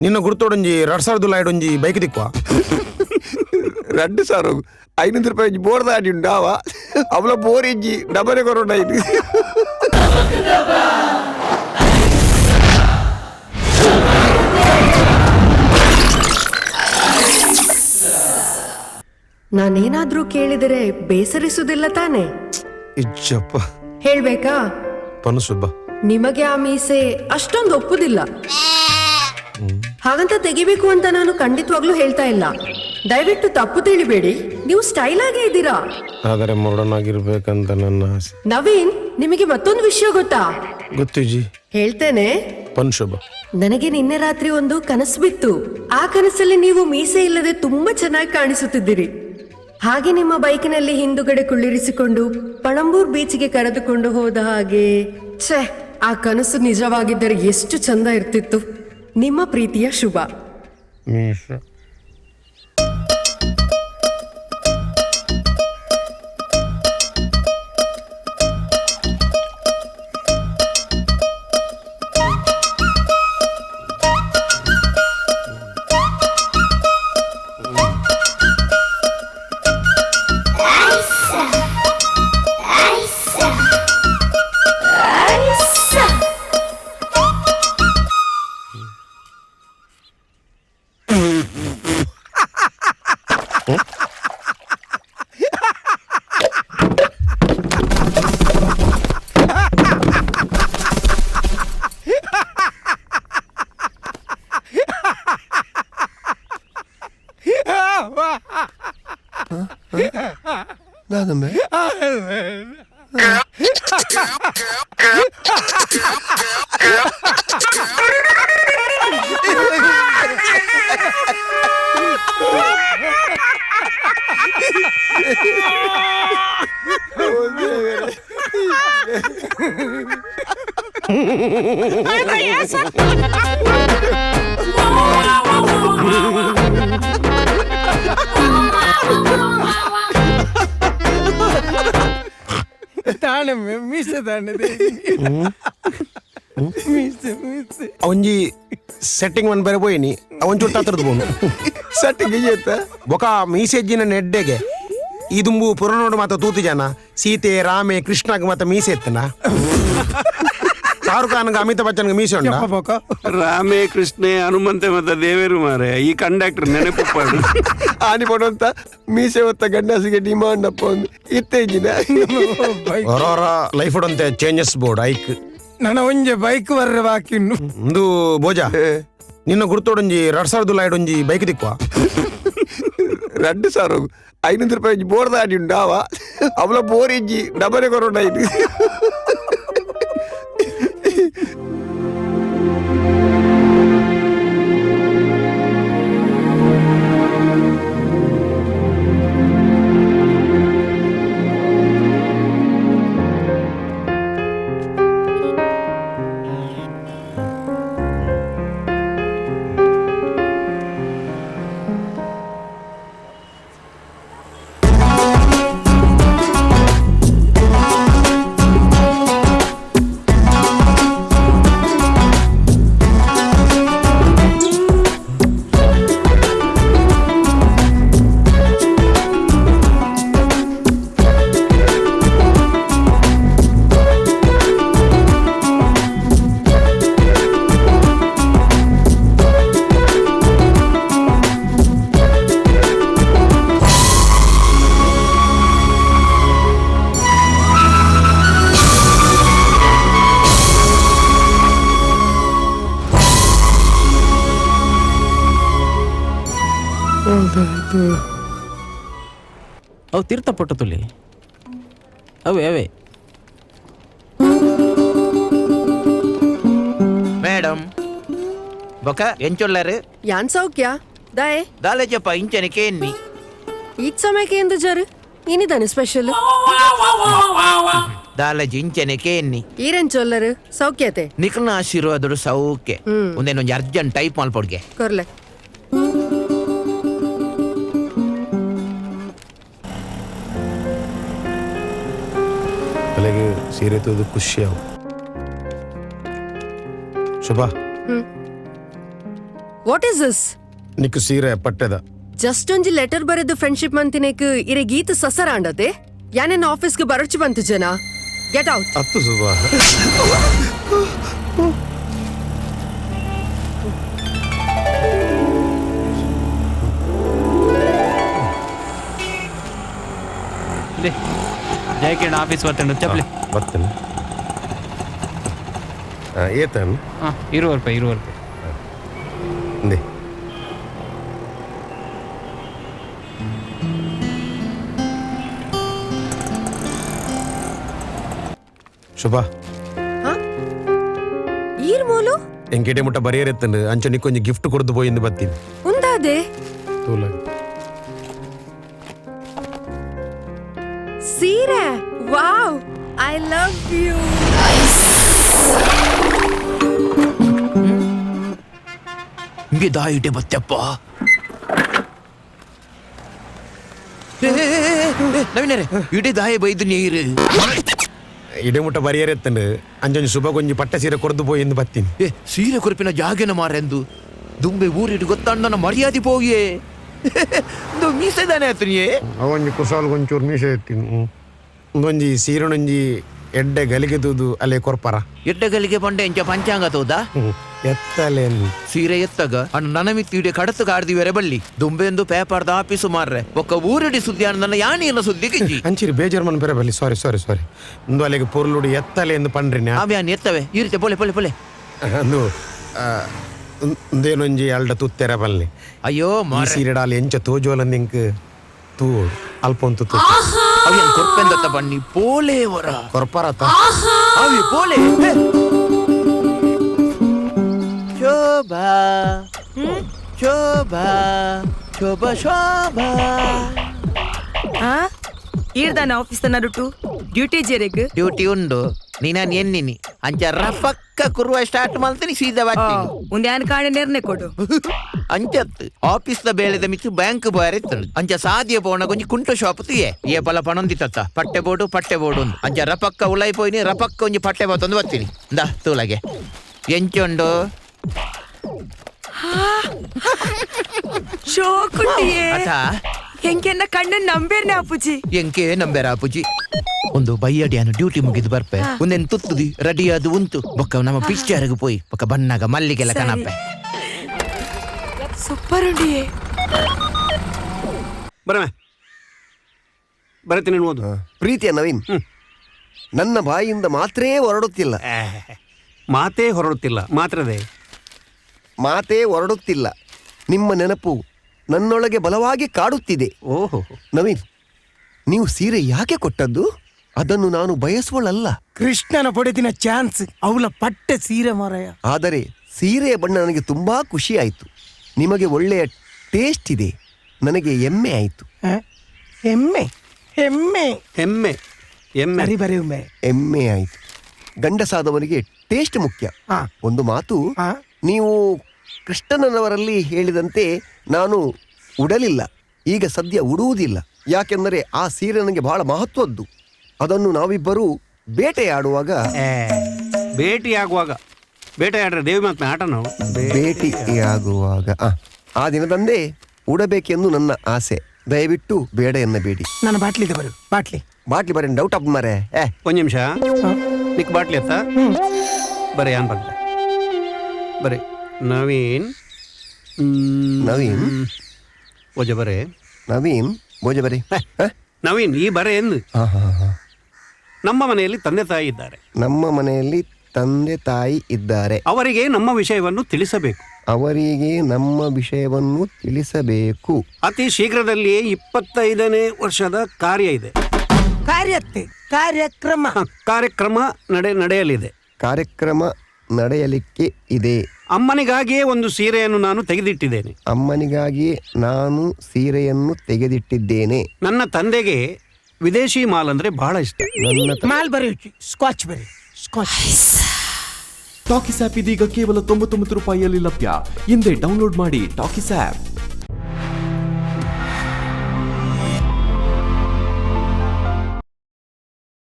ನಿನ್ನ ಗುರ್ತೋಡೊಂಜಿ 2000 ಒಂಜಿ ಬೈಕ್ ದಿಕ್ಕುವ 2,000 500 ರೂಪಾಯಿ ಬೋರ್ದ ಆಡಿ ಉಂಡಾವ ಅವಳ ಬೋರಿಂಜಿ ಡಬರೆ ಕೊರೋಣ ಇದು ನಾನೇನಾದ್ರೂ ಕೇಳಿದರೆ ಬೇಸರಿಸುವುದಿಲ್ಲ ತಾನೆ? ಇಜ್ಜಪ್ಪ ಹೇಳ್ಬೇಕಾ? ಪನಸುಬ್ಬ ನಿಮಗೆ ಆ ಮೀಸೆ ಅಷ್ಟೊಂದು ಒಪ್ಪುದಿಲ್ಲ. ಹಾಗಂತ ತೆಗಿಬೇಕು ಅಂತ ನಾನು ಖಂಡಿತವಾಗ್ಲೂ ಹೇಳ್ತಾ ಇಲ್ಲ. ದಯವಿಟ್ಟು ತಪ್ಪು ತಿಳಿಬೇಡಿ, ನೀವು ಸ್ಟೈಲ್ ಆಗೇ ಇದ್ದೀರಾ. ಆದರೆ ಮಾಡರ್ನ್ ಆಗಿರ್ಬೇಕಂತ ನನ್ನ ಆಸೆ. ನವೀನ್, ನಿಮಗೆ ಮತ್ತೊಂದು ವಿಷಯ ಗೊತ್ತಾ? ಗೊತ್ತು ಜಿ. ಹೇಳ್ತೇನೆ. ಪನ್ಶುಬ್ಬ, ನನಗೆ ನಿನ್ನೆ ರಾತ್ರಿ ಒಂದು ಕನಸು ಬಿತ್ತು. ಆ ಕನಸಲ್ಲಿ ನೀವು ಮೀಸೆ ಇಲ್ಲದೆ ತುಂಬಾ ಚೆನ್ನಾಗಿ ಕಾಣಿಸುತ್ತಿದ್ದೀರಿ. ಹಾಗೆ ನಿಮ್ಮ ಬೈಕಿನಲ್ಲಿ ಹಿಂದುಗಡೆ ಕುಳ್ಳಿರಿಸಿಕೊಂಡು ಪಳಂಬೂರ್ ಬೀಚ್ಗೆ ಕರೆದುಕೊಂಡು ಹೋದ ಹಾಗೆ. ಛೇ, ಆ ಕನಸು ನಿಜವಾಗಿದ್ದರೆ ಎಷ್ಟು ಚಂದ ಇರ್ತಿತ್ತು. ನಿಮ್ಮ ಪ್ರೀತಿಯ ಶುಭ. ಮೀಸ ನಾನಮ್ಮೆ ಅವಂಜಿ ಸೆಟ್ಟಿಂಗ್ ಒಂದು ಬೇರೆ పోయిನಿ ಅವೊಂಚೂರು ತಾತ್ರದ್ದು ಬೋನು ಸಟ್ಟಿಗೆ ಬೊಕ ಮೀಸೆಜ್ಜಿನ ನೆಡ್ಡೆಗೆ ಈ ದುಂಬು ಪುರನೋಡು ಮಾತ ತೂತು ಜನ ಸೀತೆ ರಾಮೆ ಕೃಷ್ಣಗೆ ಮಾತ ಮೀಸೆ ಎತ್ತನ ಶಾರುಖ್ ಖಾನ್ಗೆ ಅಮಿತಾಬ್ ಬಚ್ಚನ್ಗೆ ಮೀಸೆ ಉಂಡ ರಾಮೇ ಕೃಷ್ಣೆ ಹನುಮಂತೆ ಮತ್ತೆ ದೇವೇರು ಮಾರೆ ಈ ಕಂಡಕ್ಟರ್ ನೆನಪು ಆನಿ ಪಡುವಂತ ಮೀಸೆ ಹೊತ್ತ ಗಂಡಸಿಗೆ ಡಿಮಾಂಡ್ ಅಪ್ಪ ಒಂದು ಇತ್ತೇಜಿನ ಹೊರ ಲೈಫ್ ಉಡಂತೆ ಚೇಂಜಸ್ ಬೋರ್ಡ್ ಐಕ್ ನನ್ನ ಒಂಜೆ ಬೈಕ್ ಬರ್ರೆ ಬಾಕಿನ್ನು ಒಂದು ಬೋಜ ನಿನ್ನ ಗುರ್ತೋಡೊಂಜಿ 2000 ಒಂಜಿ ಬೈಕ್ ದಿಕ್ಕುವ 2,000 500 ರೂಪಾಯಿ ಬೋರ್ದ ಆಡಿ ಉಂಡಾವ ಅವಳ ಬೋರಿಂಜಿ ಡಬರೆ ಕೊರೋಣ ಇದು ಅವು ತೀರ್ಥ ಪೊಟ್ಟ ತುಲಿ ಅವೇ ಅವೇ ಮೇಡಮ್ ಬೊಕ ಎಂಚೊಲ್ಲರು ಯಾನ್ ಸೌಖ್ಯ ದಾಯೆ ದಾಲೇಜಪ್ಪ ಇಂಚನಿಕೆ ಎನ್ನಿ ಈಚ್ ಸಮಯಕ್ಕೆ ಎಂದು ಜರು ಏನಿದಾನೆ ಸ್ಪೆಷಲ್? ದಾಲಜಿ ಇಂಚನಿಕೆ ಎನ್ನಿ ಈರೆನ್ ಚೊಲ್ಲರು ಸೌಖ್ಯತೆ ನಿಖಲ್ನ ಆಶೀರ್ವಾದರು ಸೌಖ್ಯ ಒಂದೇನೊಂದು ಅರ್ಜೆಂಟ್ ಟೈಪ್ ಮಾಡ್ಕೊಡ್ಗೆ ಕೊರ್ಲೆ. ತಲೆಗೆ ಸೀರೆ ತೋದು ಖುಷಿ ಅವು ಶುಭ ವಾಟ್ ಇಸ್ ದಿಸ್? ನಿಕ್ಕು ಸೀರೆ ಪಟ್ಟೆದ ಜಸ್ಟ್ ಒಂಜಿ ಲೆಟರ್ ಬರೆದು ಫ್ರೆಂಡ್ಶಿಪ್ ಮಂತಿನೇಕ್ ಇರೆ ಗೀತ ಸಸರ ಅಂಡತೆ ಯಾನೆನ್ನ ಆಫೀಸ್ಗೆ ಬರಚಿ ಬಂತು ಜನ. Get out. ಹತ್ತು ಸುಬಾ. ಜಯಕಿರಣ ಆಫೀಸ್ ಬರ್ತೇನೆ ಚಪ್ಲಿ ಬರ್ತೇನೆ. ಏತನ್ ಹಾಂ 20 ರೂಪಾಯಿ 20 ರೂಪಾಯಿ. ಇಂದೆ ಶುಭ ಈರ್ ಮೂಲು ಎಂಕೆಡೆ ಮುಟ್ಟ ಬರೆಯರೆತ್ತಂಡು ಅಂಚ ನಿಕ್ಕೊಂಜಿ ಗಿಫ್ಟ್ ಕೊಡ್ದು ಪೋಯಿಂದು ಬತ್ತೀನಿ ಉಂದಾದೆ ತೂಲ ಸೀರೆ. Wow, I love you. ಹಿಂಗೆ ದಾಯಿಟೆ ಬತ್ತಪ್ಪ. ನವೀನರೇ ಇಡೀ ದಾಯ ಬೈದು ನೀರು ಇಡೆ ಮುಟ್ಟ ಬರೆಯರೆತ್ತಂಡು ಅಂಚೊಂಜಿ ಶುಭ ಕೊಂಜಿ ಪಟ್ಟ ಸೀರೆ ಕೊಡ್ದು ಪೋಯಿಂದು ಬತ್ತೀನಿ. ಸೀರೆ ಕೊರಪಿನ ಜಾಗೆನ ಮಾರೆಂದು ದುಂಬೆ ಊರಿಟ್ಟು ಗೊತ್ತಾಂಡ ಮರ್ಯಾದೆ ಪೋಗಿಯೇ ಮೀಸೆದಾನೆ ಆತನಿಯೇ ಅವೊಂಜಿ ಕುಸಾಲ್ ಗೊಂಚೂರು ಮೀಸೆ ಎತ್ತೀನಿ. ಒಂದೊಂಜಿ ಸೀರೆನೊಂಜಿ ಎಡ್ಡೆ ಗಲಿಗೆ ತೂದು ಅಲ್ಲೇ ಕೊರ್ಪರ ಎಡ್ಡಗಲಿಗೆ ಬಂಡೆ ಎಂಚ ಪಂಚಾಂಗ ತೋದ ಎತ್ತಲೇನು ಸೀರೆ ಎತ್ತಗ ಅಣ್ಣ ನನಮಿತ್ತಿಡೆ ಕಡತು ಕಾಡ್ದಿವೆರೆ ಬಳ್ಳಿ ದುಂಬೆಂದು ಪೇಪರ್ದ ಆಫೀಸು ಮಾರ್ರೆ ಒಕ್ಕ ಊರಿಡಿ ಸುದ್ದಿ ಅಣ್ಣ ಯಾನಿಯನ್ನ ಸುದ್ದಿ ಕಿಂಜಿ ಅಂಚಿರಿ ಬೇಜಾರ್ ಮನ್ ಬೇರೆ ಬಲ್ಲಿ ಸಾರಿ ಸಾರಿ ಸಾರಿ ಒಂದು ಅಲ್ಲಿಗೆ ಪೊರ್ಲುಡಿ ಎತ್ತಲೆ ಎಂದು ಪಂಡ್ರಿನ ಆಮ್ಯಾನ್ ಎತ್ತವೆ ಇರುತ್ತೆ ಪೊಲೆ ಪೊಲೆ ಪೊಲೆ ಅಂದು ಒಂದೇನೊಂಜಿ ಅಲ್ಡ ತುತ್ತೆರ ಬಲ್ಲಿ ಅಯ್ಯೋ ಈ ಸೀರೆಡಾಲಿ ಎಂಚ ತೋಜೋಲಂದ ಎಂಕ್ ತೂ ಅಲ್ಪ ಒಂದು ತೂ ಅವಿಯನ್ ಕೊರ್ಪೆಂದತ್ತ ಬನ್ನಿ ಪೋಲೇವರ ಕೊರ್ಪರತ ಅವಿ ಪೋಲೆ ಶೋಭಾ ಶೋಭಾ ಶೋಭಾ ಶೋಭಾ ಈರ್ದಾನ ಆಫೀಸ್ ತನ ರುಟು ಡ್ಯೂಟಿ ಜೆರೆಗ್ ಡ್ಯೂಟಿ ಉಂಡು ನೀನಾನ್ ಎನ್ನಿನಿ ಅಂಚ ರಫಕ್ಕ ಕುರುವ ಸ್ಟಾರ್ಟ್ ಮಾಡ್ತೀನಿ ಸೀದಾ ಬರ್ತೀನಿ ಉಂದ್ಯಾನ್ ಕಾಣೆ ನಿರ್ಣಯ ಕೊಡು ಅಂಚತ್ ಆಫೀಸ್ ದ ಬೇಳೆದ ಮಿಚ್ಚು ಬ್ಯಾಂಕ್ ಬಾರಿತ್ತಳು ಅಂಚ ಸಾಧ್ಯ ಪೋಣ ಕೊಂಚ ಕುಂಟು ಶಾಪ್ ತುಯೆ ಏ ಪಲ ಪಣೊಂದಿತ್ತ ಪಟ್ಟೆ ಬೋಡು ಉಂದು ಅಂಚ ರಪಕ್ಕ ಉಳಾಯಿ ಪೋಯಿನಿ ರಪಕ್ಕ ಒಂಜಿ ಪಟ್ಟೆ ಬಾತೊಂದು ಬರ್ತೀನಿ ದಾ ತೂಲಗೆ ಎಂಚುಂಡು ಶೋ ಕುಟ್ಟಿಯೇ ಅಥ ಹೆಂಗೆನ್ನ ಕಣ್ಣನ್ ನಂಬೇರ್ನೆ ಅಪ್ಪುಜಿ ಎಂಕೆ ನಂಬೇರ ಅಪ್ಪುಜಿ ಒಂದು ಬೈಯಡಿಯಾನು ಡ್ಯೂಟಿ ಮುಗಿದು ಬರ್ಪೆ ಒಂದೇನು ತುತ್ತುದಿ ರೆಡಿ ಅದು ಉಂಟು ಬೊಕ್ಕ ನಮ್ಮ ಪಿಕ್ಚರ್ಗೆ ಪೋಯಿ ಬೊಕ್ಕ ಬಣ್ಣಗ ಮಲ್ಲಿಗೆಲ್ಲ ಕನಪೆ ಸೂಪರ್ ಉಂಡಿಯೇ ಬರತೀನಿ ಓದು. ಪ್ರೀತಿಯ ನವೀನ್, ನನ್ನ ಬಾಯಿಯಿಂದ ಮಾತ್ರೇ ಹೊರಡುತ್ತಿಲ್ಲ. ಮಾತೇ ಹೊರಡುತ್ತಿಲ್ಲ ಮಾತ್ರದೇ ಮಾತೇ ಹೊರಡುತ್ತಿಲ್ಲ. ನಿಮ್ಮ ನೆನಪು ನನ್ನೊಳಗೆ ಬಲವಾಗಿ ಕಾಡುತ್ತಿದೆ. ಓಹೋ ನವೀನ್, ನೀವು ಸೀರೆ ಯಾಕೆ ಕೊಟ್ಟದ್ದು? ಅದನ್ನು ನಾನು ಬಯಸುವಳಲ್ಲ. ಕೃಷ್ಣನ ಪಡೆದಿನ ಚಾನ್ಸ್ ಅವಳ ಪಟ್ಟೆ ಸೀರೆ ಮಾರಾಯ. ಆದರೆ ಸೀರೆಯ ಬಣ್ಣ ನನಗೆ ತುಂಬಾ ಖುಷಿ ಆಯಿತು. ನಿಮಗೆ ಒಳ್ಳೆಯ ಟೇಸ್ಟ್ ಇದೆ. ನನಗೆ ಹೆಮ್ಮೆ ಆಯಿತು. ಎಮ್ಮೆ ಎಮ್ಮೆ ಹೆಮ್ಮೆ ಎಮ್ಮೆ ಬರಿ ಬರಿ ಒಮ್ಮೆ ಹೆಮ್ಮೆ ಆಯಿತು. ಗಂಡಸಾದವನಿಗೆ ಟೇಸ್ಟ್ ಮುಖ್ಯ. ಒಂದು ಮಾತು, ನೀವು ಕೃಷ್ಣನವರಲ್ಲಿ ಹೇಳಿದಂತೆ ನಾನು ಉಡಲಿಲ್ಲ, ಈಗ ಸದ್ಯ ಉಡುವುದಿಲ್ಲ. ಯಾಕೆಂದರೆ ಆ ಸೀರೆ ನನಗೆ ಬಹಳ ಮಹತ್ವದ್ದು. ಅದನ್ನು ನಾವಿಬ್ಬರು ಬೇಟೆಯಾಡುವಾಗ ಬೇಟೆಯಾಡ್ರೆ ದೇವಿ ಮಾತ್ಮೆ ಆಟ ನಾವು ಭೇಟಿಯಾಗುವಾಗ ಆ ದಿನದಂದೇ ಉಡಬೇಕೆಂದು ನನ್ನ ಆಸೆ. ದಯವಿಟ್ಟು ಬೇಡ ಎನ್ನಬೇಡಿ. ನನ್ನ ಬಾಟ್ಲಿ ಇದೆ ಬರು ಬಾಟ್ಲಿ ಬರೀ ಡೌಟ್ ಅಪ್ ಮಾರೆ. ಒಂದು ನಿಮಿಷ ನಿಕ್ ಬಾಟ್ಲಿ ಅತ್ತ ಬರೀ ಯಾನ್ ಬಂದೆ ಬರೀ ನವೀನ್ ಓಜ ಬರೇ ನವೀನ್ ಭೋಜ ಬರೀ ನವೀನ್ ಈ ಬರೆ ಎಂದು ನಮ್ಮ ಮನೆಯಲ್ಲಿ ತಂದೆ ತಾಯಿ ಇದ್ದಾರೆ. ನಮ್ಮ ಮನೆಯಲ್ಲಿ ತಂದೆ ತಾಯಿ ಇದ್ದಾರೆ. ಅವರಿಗೆ ನಮ್ಮ ವಿಷಯವನ್ನು ತಿಳಿಸಬೇಕು. ಅವರಿಗೆ ನಮ್ಮ ವಿಷಯವನ್ನು ತಿಳಿಸಬೇಕು. ಅತಿ ಶೀಘ್ರದಲ್ಲಿಯೇ 25ನೇ ವರ್ಷದ ಕಾರ್ಯ ಇದೆ. ಕಾರ್ಯಕ್ರಮ ನಡೆಯಲಿದೆ. ಕಾರ್ಯಕ್ರಮ ನಡೆಯಲಿಕ್ಕೆ ಇದೆ. ಅಮ್ಮನಿಗಾಗಿಯೇ ಒಂದು ಸೀರೆಯನ್ನು ನಾನು ತೆಗೆದಿಟ್ಟಿದ್ದೇನೆ. ಅಮ್ಮನಿಗಾಗಿಯೇ ನಾನು ಸೀರೆಯನ್ನು ತೆಗೆದಿಟ್ಟಿದ್ದೇನೆ. ನನ್ನ ತಂದೆಗೆ ವಿದೇಶಿ ಮಾಲ್ ಅಂದ್ರೆ ಬಹಳ ಇಷ್ಟ. ಮಾಲ್ ಬರಿ ಸ್ಕಾಚ್ ಬರಿ ಸ್ಕಾಚ್. ಟಾಕಿಸ್ ಆಪ್ ಇದೀಗ ಕೇವಲ 99 ರೂಪಾಯಿಯಲ್ಲಿ ಲಭ್ಯ. ಹಿಂದೆ ಡೌನ್ಲೋಡ್ ಮಾಡಿ ಟಾಕಿಸ್ ಆಪ್.